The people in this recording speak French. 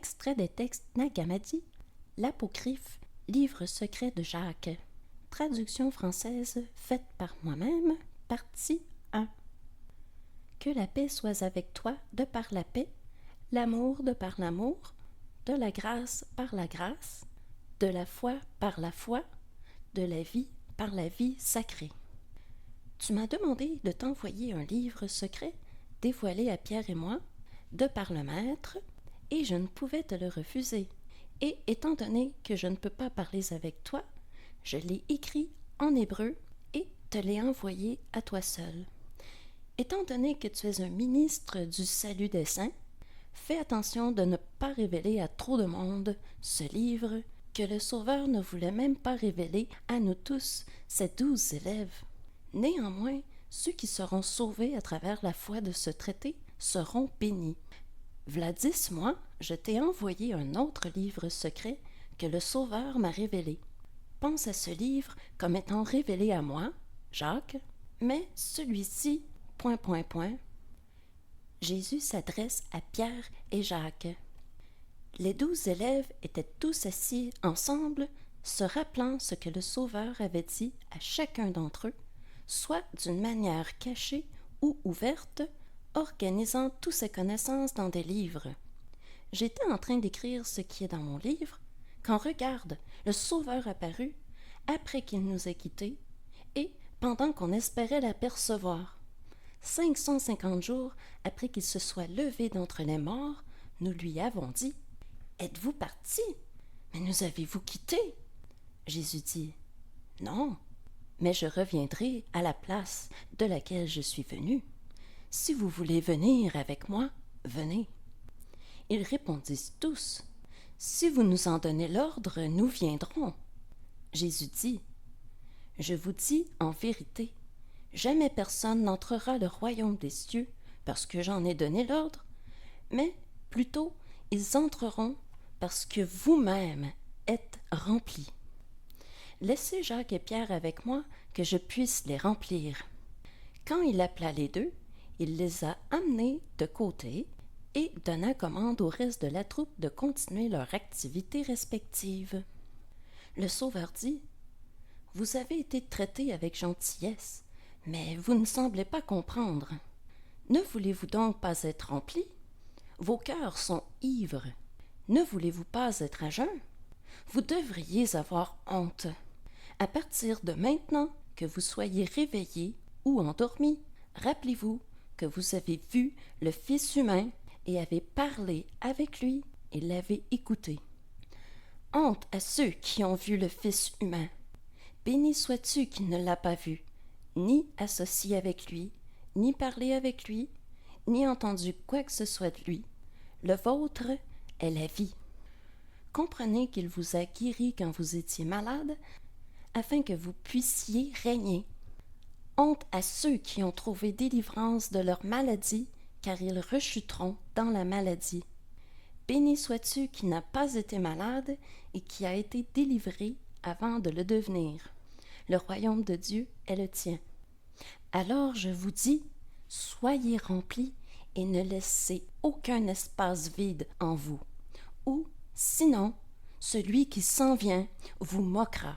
Extrait des textes Nag Hammadi, l'apocryphe Livre secret de Jacques. Traduction française faite par moi-même, partie 1. Que la paix soit avec toi de par la paix, l'amour de par l'amour, de la grâce par la grâce, de la foi par la foi, de la vie par la vie sacrée. Tu m'as demandé de t'envoyer un livre secret dévoilé à Pierre et moi, de par le Maître, et je ne pouvais te le refuser. Et étant donné que je ne peux pas parler avec toi, je l'ai écrit en hébreu et te l'ai envoyé à toi seul. Étant donné que tu es un ministre du salut des saints, fais attention de ne pas révéler à trop de monde ce livre que le Sauveur ne voulait même pas révéler à nous tous, ses 12 élèves. Néanmoins, ceux qui seront sauvés à travers la foi de ce traité seront bénis. V'là 10 mois, je t'ai envoyé un autre livre secret que le Sauveur m'a révélé. Pense à ce livre comme étant révélé à moi, Jacques, mais celui-ci, ... Jésus s'adresse à Pierre et Jacques. Les 12 élèves étaient tous assis ensemble, se rappelant ce que le Sauveur avait dit à chacun d'entre eux, soit d'une manière cachée ou ouverte, organisant toutes ses connaissances dans des livres. J'étais en train d'écrire ce qui est dans mon livre, quand regarde, le Sauveur apparut, après qu'il nous ait quittés, et pendant qu'on espérait l'apercevoir. 550 jours après qu'il se soit levé d'entre les morts, nous lui avons dit « Êtes-vous partis? Mais nous avez-vous quittés? » Jésus dit « Non, mais je reviendrai à la place de laquelle je suis venu. Si vous voulez venir avec moi, venez. » Ils répondissent tous « Si vous nous en donnez l'ordre, nous viendrons. » Jésus dit « Je vous dis en vérité, jamais personne n'entrera le royaume des cieux parce que j'en ai donné l'ordre, mais plutôt ils entreront parce que vous-même êtes remplis. Laissez Jacques et Pierre avec moi que je puisse les remplir. » Quand il appela les deux, il les a amenés de côté et donna commande au reste de la troupe de continuer leur activité respective. Le Sauveur dit « Vous avez été traités avec gentillesse, mais vous ne semblez pas comprendre. Ne voulez-vous donc pas être remplis? Vos cœurs sont ivres. Ne voulez-vous pas être à jeun? Vous devriez avoir honte. À partir de maintenant, que vous soyez réveillés ou endormis, rappelez-vous que vous avez vu le Fils humain et avez parlé avec lui et l'avez écouté. Honte à ceux qui ont vu le Fils humain. Béni sois-tu qui ne l'a pas vu, ni associé avec lui, ni parlé avec lui, ni entendu quoi que ce soit de lui. Le vôtre est la vie. Comprenez qu'il vous a guéri quand vous étiez malade, afin que vous puissiez régner. Honte à ceux qui ont trouvé délivrance de leur maladie, car ils rechuteront dans la maladie. Béni sois-tu qui n'a pas été malade et qui a été délivré avant de le devenir. Le royaume de Dieu est le tien. Alors je vous dis, soyez remplis et ne laissez aucun espace vide en vous. Ou, sinon, celui qui s'en vient vous moquera.